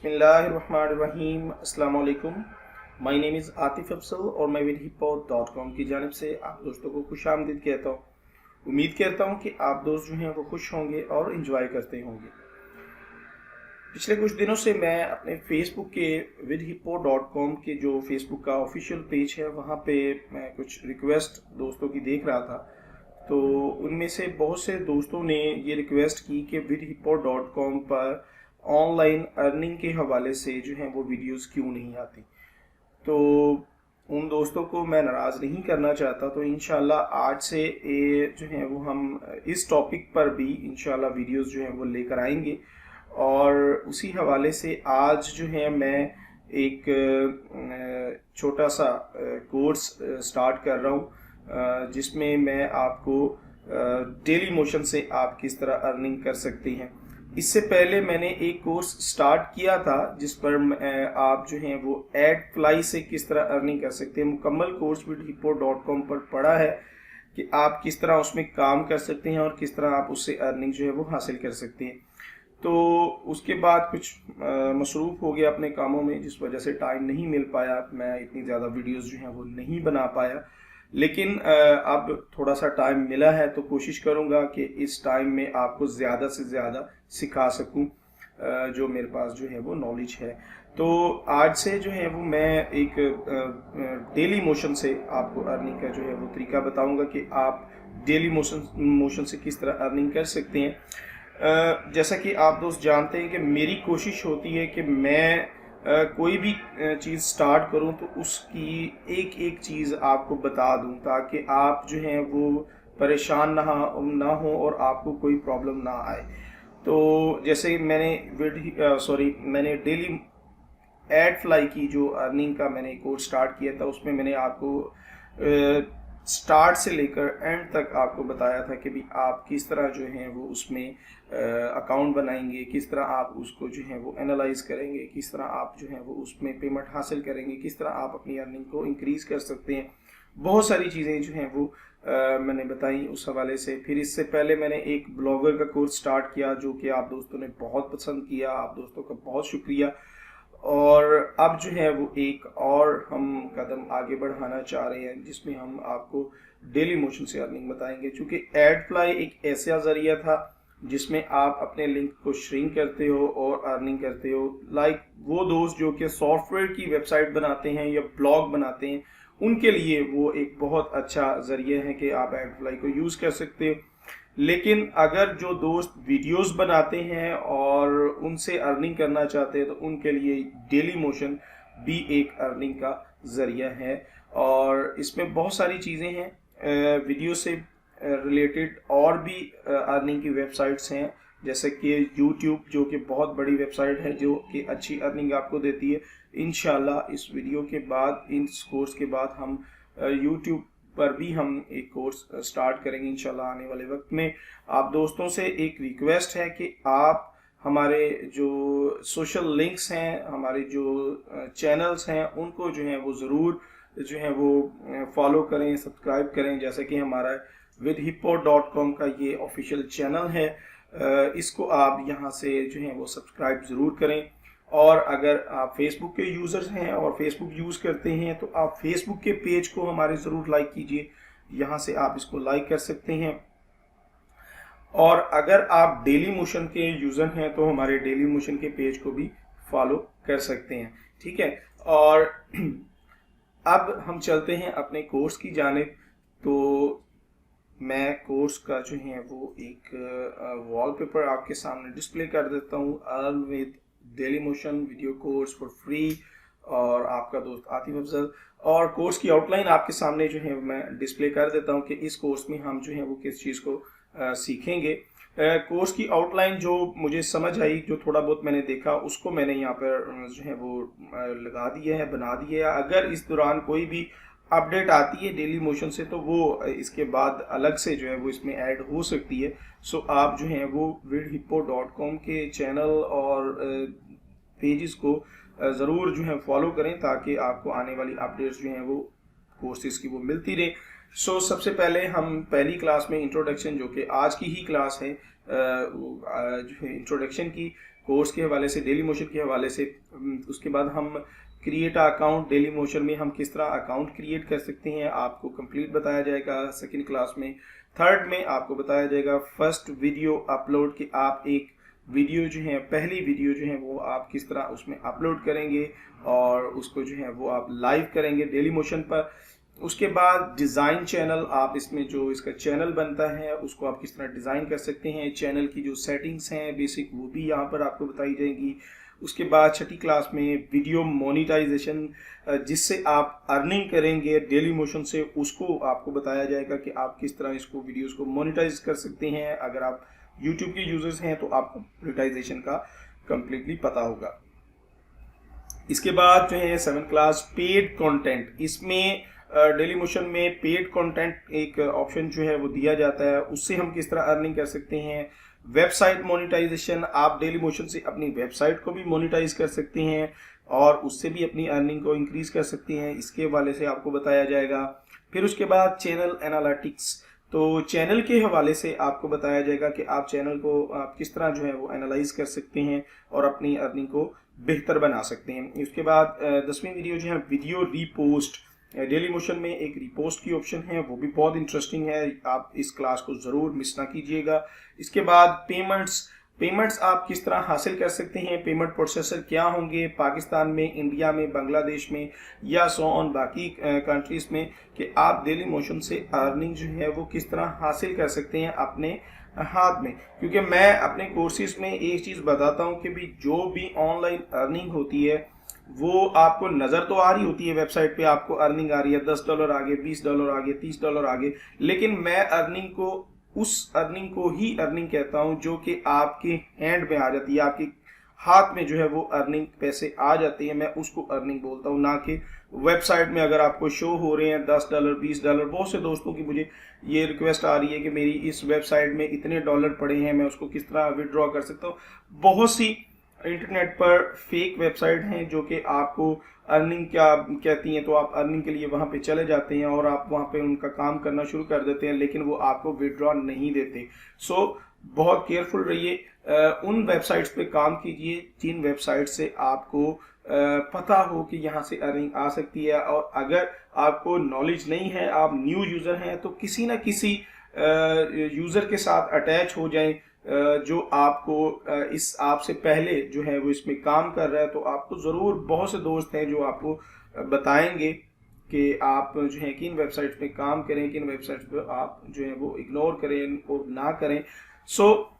बिस्मिल्लाहिर्रहमानिर्रहीम। अस्सलाम वालेकुम। My name is Atif Afsal और मैं vidhippo.com की जानिब से आप दोस्तों को खुश आमदीद कहता हूँ। उम्मीद करता हूँ कि आप दोस्त जो हैं वो खुश होंगे और इन्जॉय करते होंगे। पिछले कुछ दिनों से मैं अपने फेसबुक के vidhippo.com के जो फेसबुक का ऑफिशियल पेज है वहाँ पे मैं कुछ रिक्वेस्ट दोस्तों की देख रहा था। तो उनमें से बहुत से दोस्तों ने ये रिक्वेस्ट की कि vidhippo.com पर ऑनलाइन अर्निंग के हवाले से जो है वो वीडियोस क्यों नहीं आती। तो उन दोस्तों को मैं नाराज़ नहीं करना चाहता। तो इंशाल्लाह आज से ये जो है वो हम इस टॉपिक पर भी इंशाल्लाह वीडियोस जो हैं वो लेकर आएंगे। और उसी हवाले से आज जो है मैं एक छोटा सा कोर्स स्टार्ट कर रहा हूँ जिसमें मैं आपको डेली मोशन से आप किस तरह अर्निंग कर सकते हैं। इससे पहले मैंने एक कोर्स स्टार्ट किया था जिस पर आप जो हैं वो एड फ्लाई से किस तरह अर्निंग कर सकते हैं। मुकम्मल कोर्स vidhippo.com पर पड़ा है कि आप किस तरह उसमें काम कर सकते हैं और किस तरह आप उससे अर्निंग जो है वो हासिल कर सकते हैं। तो उसके बाद कुछ मसरूफ़ हो गया अपने कामों में, जिस वजह से टाइम नहीं मिल पाया, मैं इतनी ज़्यादा वीडियोस जो हैं वो नहीं बना पाया। लेकिन अब थोड़ा सा टाइम मिला है तो कोशिश करूँगा कि इस टाइम में आपको ज़्यादा से ज़्यादा सिखा सकूँ जो मेरे पास जो है वो नॉलेज है। तो आज से जो है वो मैं एक डेली मोशन से आपको अर्निंग का जो है वो तरीका बताऊँगा कि आप डेली मोशन से किस तरह अर्निंग कर सकते हैं। जैसा कि आप दोस्त जानते हैं कि मेरी कोशिश होती है कि मैं कोई भी चीज़ स्टार्ट करूं तो उसकी एक एक चीज़ आपको बता दूं ताकि आप जो हैं वो परेशान ना हो और आपको कोई प्रॉब्लम ना आए। तो जैसे मैंने डेली एड फ्लाई की जो अर्निंग का मैंने कोर्स स्टार्ट किया था, उसमें मैंने आपको स्टार्ट से लेकर एंड तक आपको बताया था कि भी आप किस तरह जो है वो उसमें अकाउंट बनाएंगे, किस तरह आप उसको जो है वो एनालाइज करेंगे, किस तरह आप जो है वो उसमें पेमेंट हासिल करेंगे, किस तरह आप अपनी अर्निंग को इंक्रीज़ कर सकते हैं। बहुत सारी चीज़ें जो हैं वो मैंने बताई उस हवाले से। फिर इससे पहले मैंने एक ब्लॉगर का कोर्स स्टार्ट किया जो कि आप दोस्तों ने बहुत पसंद किया, आप दोस्तों का बहुत शुक्रिया। और अब जो है वो एक और हम कदम आगे बढ़ाना चाह रहे हैं जिसमें हम आपको डेली मोशन से अर्निंग बताएंगे। चूँकि एड फ्लाई एक ऐसा ज़रिया था जिसमें आप अपने लिंक को श्रिंक करते हो और अर्निंग करते हो। लाइक वो दोस्त जो कि सॉफ्टवेयर की वेबसाइट बनाते हैं या ब्लॉग बनाते हैं, उनके लिए वो एक बहुत अच्छा ज़रिया है कि आप एड फ्लाई को यूज़ कर सकते हो। लेकिन अगर जो दोस्त वीडियोस बनाते हैं और उनसे अर्निंग करना चाहते हैं तो उनके लिए डेली मोशन भी एक अर्निंग का ज़रिया है। और इसमें बहुत सारी चीज़ें हैं वीडियो से रिलेटेड। और भी अर्निंग की वेबसाइट्स हैं जैसे कि यूट्यूब, जो कि बहुत बड़ी वेबसाइट है जो कि अच्छी अर्निंग आपको देती है। इंशाल्लाह इस वीडियो के बाद, इस कोर्स के बाद हम यूट्यूब पर भी हम एक कोर्स स्टार्ट करेंगे इंशाल्लाह आने वाले वक्त में। आप दोस्तों से एक रिक्वेस्ट है कि आप हमारे जो सोशल लिंक्स हैं, हमारे जो चैनल्स हैं, उनको जो है वो ज़रूर जो है वो फॉलो करें, सब्सक्राइब करें। जैसे कि हमारा vidhippo.com का ये ऑफिशियल चैनल है, इसको आप यहाँ से जो है वो सब्सक्राइब ज़रूर करें। और अगर आप फेसबुक के यूज़र्स हैं और फेसबुक यूज़ करते हैं तो आप फेसबुक के पेज को हमारे ज़रूर लाइक कीजिए, यहाँ से आप इसको लाइक कर सकते हैं। और अगर आप डेली मोशन के यूज़र हैं तो हमारे डेली मोशन के पेज को भी फॉलो कर सकते हैं, ठीक है। और अब हम चलते हैं अपने कोर्स की जानिब। तो मैं कोर्स का जो है वो एक वॉलपेपर आपके सामने डिस्प्ले कर देता हूँ। Earn with daily motion video course for free, और आपका दोस्त आतिफ अफजल। और कोर्स की आउटलाइन आपके सामने जो है मैं डिस्प्ले कर देता हूँ कि इस कोर्स में हम जो है वो किस चीज़ को सीखेंगे। कोर्स की आउटलाइन जो मुझे समझ आई, जो थोड़ा बहुत मैंने देखा, उसको मैंने यहाँ पर जो है वो लगा दिया है, बना दिया है। अगर इस दौरान कोई भी अपडेट आती है डेली मोशन से तो वो इसके बाद अलग से जो है वो इसमें ऐड हो सकती है। सो आप जो है वो vidhippo.com के चैनल और पेजेस को ज़रूर जो है फॉलो करें ताकि आपको आने वाली अपडेट्स जो हैं वो कोर्सेज की वो मिलती रहे। सो सबसे पहले हम पहली क्लास में इंट्रोडक्शन, जो कि आज की ही क्लास है, जो है इंट्रोडक्शन की, कोर्स के हवाले से, डेली मोशन के हवाले से। उसके बाद हम क्रिएट अकाउंट, डेली मोशन में हम किस तरह अकाउंट क्रिएट कर सकते हैं आपको कंप्लीट बताया जाएगा सेकंड क्लास में। थर्ड में आपको बताया जाएगा फर्स्ट वीडियो अपलोड, कि आप एक वीडियो जो है, पहली वीडियो जो है वो आप किस तरह उसमें अपलोड करेंगे और उसको जो है वो आप लाइव करेंगे डेली मोशन पर। उसके बाद डिज़ाइन चैनल, आप इसमें जो इसका चैनल बनता है उसको आप किस तरह डिज़ाइन कर सकते हैं, चैनल की जो सेटिंग्स हैं बेसिक वो भी यहाँ पर आपको बताई जाएंगी। उसके बाद छठी क्लास में वीडियो मोनेटाइजेशन, जिससे आप अर्निंग करेंगे डेली मोशन से, उसको आपको बताया जाएगा कि आप किस तरह इसको वीडियोस को मोनेटाइज कर सकते हैं। अगर आप यूट्यूब के यूजर्स हैं तो आपको मोनेटाइजेशन का कंप्लीटली पता होगा। इसके बाद जो है 7th क्लास पेड कंटेंट, इसमें डेली मोशन में पेड कंटेंट एक ऑप्शन जो है वो दिया जाता है, उससे हम किस तरह अर्निंग कर सकते हैं। वेबसाइट मोनेटाइजेशन, आप डेली मोशन से अपनी वेबसाइट को भी मोनेटाइज कर सकते हैं और उससे भी अपनी अर्निंग को इंक्रीज कर सकते हैं, इसके हवाले से आपको बताया जाएगा। फिर उसके बाद चैनल एनालिटिक्स, तो चैनल के हवाले से आपको बताया जाएगा कि आप चैनल को आप किस तरह जो है वो एनालाइज कर सकते हैं और अपनी अर्निंग को बेहतर बना सकते हैं। उसके बाद 10वीं वीडियो जो है वीडियो रीपोस्ट, डेली मोशन में एक रिपोस्ट की ऑप्शन है, वो भी बहुत इंटरेस्टिंग है, आप इस क्लास को ज़रूर मिस ना कीजिएगा। इसके बाद पेमेंट्स आप किस तरह हासिल कर सकते हैं, पेमेंट प्रोसेसर क्या होंगे पाकिस्तान में, इंडिया में, बांग्लादेश में या सो ऑन बाकी कंट्रीज में, कि आप डेली मोशन से अर्निंग जो है वो किस तरह हासिल कर सकते हैं अपने हाथ में। क्योंकि मैं अपने कोर्सेज में एक चीज़ बताता हूँ कि भी जो भी ऑनलाइन अर्निंग होती है वो आपको नज़र तो आ रही होती है, वेबसाइट पे आपको अर्निंग आ रही है, $10 आगे, $20 आगे, $30 आगे, लेकिन मैं अर्निंग को, उस अर्निंग को ही अर्निंग कहता हूं जो कि आपके हैंड में आ जाती है, आपके हाथ में जो है वो अर्निंग पैसे आ जाते हैं, मैं उसको अर्निंग बोलता हूं, ना कि वेबसाइट में अगर आपको शो हो रहे हैं $10, $20। बहुत से दोस्तों की मुझे ये रिक्वेस्ट आ रही है कि मेरी इस वेबसाइट में इतने डॉलर पड़े हैं, मैं उसको किस तरह विड्रॉ कर सकता हूँ। बहुत सी इंटरनेट पर फेक वेबसाइट हैं जो कि आपको अर्निंग क्या कहती हैं, तो आप अर्निंग के लिए वहां पे चले जाते हैं और आप वहां पे उनका काम करना शुरू कर देते हैं, लेकिन वो आपको विड्रॉ नहीं देते। सो बहुत केयरफुल रहिए, उन वेबसाइट्स पे काम कीजिए जिन वेबसाइट से आपको पता हो कि यहाँ से अर्निंग आ सकती है। और अगर आपको नॉलेज नहीं है, आप न्यू यूज़र हैं, तो किसी ना किसी यूज़र के साथ अटैच हो जाएं जो आपको इस आपसे पहले जो है वो इसमें काम कर रहा है, तो आपको ज़रूर बहुत से दोस्त हैं जो आपको बताएंगे कि आप जो है किन वेबसाइट्स पे काम करें, किन वेबसाइट्स पे आप जो है वो इग्नोर करें, इनको ना करें। सो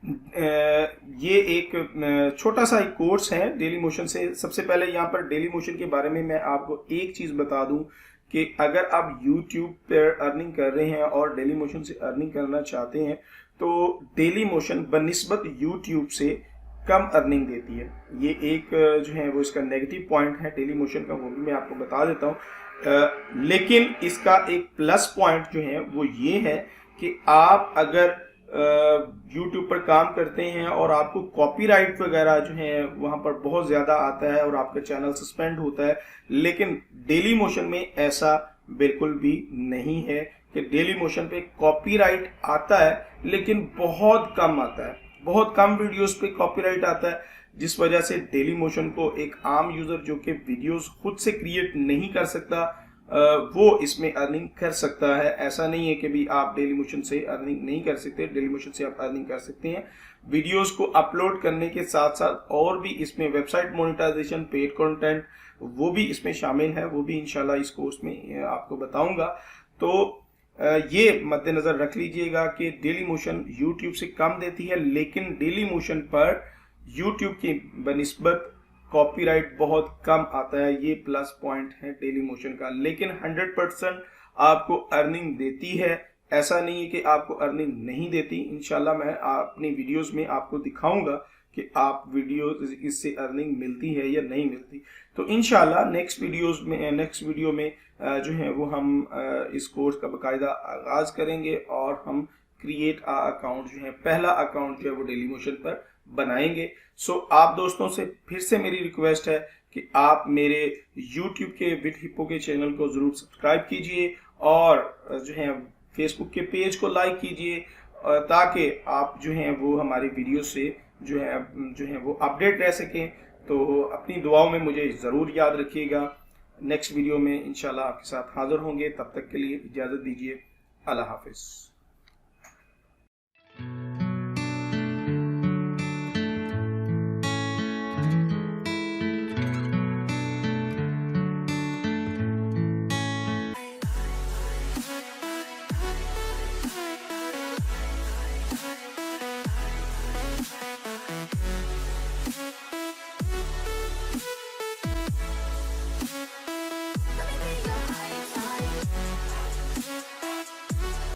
ये एक छोटा सा एक कोर्स है डेली मोशन से। सबसे पहले यहाँ पर डेली मोशन के बारे में मैं आपको एक चीज़ बता दूं कि अगर आप YouTube पर अर्निंग कर रहे हैं और डेली मोशन से अर्निंग करना चाहते हैं, तो डेली मोशन बनिस्बत YouTube से कम अर्निंग देती है। ये एक जो है वो इसका नेगेटिव पॉइंट है डेली मोशन का, वो भी मैं आपको बता देता हूँ। लेकिन इसका एक प्लस पॉइंट जो है वो ये है कि आप अगर YouTube पर काम करते हैं और आपको कॉपीराइट वगैरह जो है वहाँ पर बहुत ज़्यादा आता है और आपका चैनल सस्पेंड होता है, लेकिन डेली मोशन में ऐसा बिल्कुल भी नहीं है कि डेली मोशन पे कॉपीराइट आता है, लेकिन बहुत कम आता है, बहुत कम वीडियोस पे कॉपीराइट आता है, जिस वजह से डेली मोशन को एक आम यूज़र जो कि वीडियोस खुद से क्रिएट नहीं कर सकता वो इसमें अर्निंग कर सकता है। ऐसा नहीं है कि भी आप डेली मोशन से अर्निंग नहीं कर सकते, डेली मोशन से आप अर्निंग कर सकते हैं। वीडियोस को अपलोड करने के साथ साथ और भी इसमें वेबसाइट मोनेटाइजेशन, पेड कंटेंट, वो भी इसमें शामिल है, वो भी इंशाल्लाह इस कोर्स में आपको बताऊंगा। तो ये मद्देनजर रख लीजिएगा कि डेली मोशन यूट्यूब से कम देती है, लेकिन डेली मोशन पर यूट्यूब की बनिस्बत कॉपीराइट बहुत कम आता है। ये प्लस पॉइंट है डेली मोशन का, लेकिन 100% आपको अर्निंग देती है। ऐसा नहीं है कि आपको अर्निंग नहीं देती। इंशाल्लाह मैं अपनी वीडियोस में आपको दिखाऊंगा कि आप वीडियो इससे अर्निंग मिलती है या नहीं मिलती। तो इंशाल्लाह नेक्स्ट वीडियो में जो है वो हम इस कोर्स का बाकायदा आगाज करेंगे और हम क्रिएट अकाउंट जो है, पहला अकाउंट जो है वो डेली मोशन पर बनाएंगे। सो आप दोस्तों से फिर से मेरी रिक्वेस्ट है कि आप मेरे YouTube के विद हिप्पो के चैनल को जरूर सब्सक्राइब कीजिए और जो है फेसबुक के पेज को लाइक कीजिए ताकि आप जो हैं वो हमारी वीडियो से जो है वो अपडेट रह सकें। तो अपनी दुआओं में मुझे ज़रूर याद रखिएगा। नेक्स्ट वीडियो में इंशाल्लाह आपके साथ हाज़िर होंगे। तब तक के लिए इजाज़त दीजिए। अल्लाह हाफ़िज़।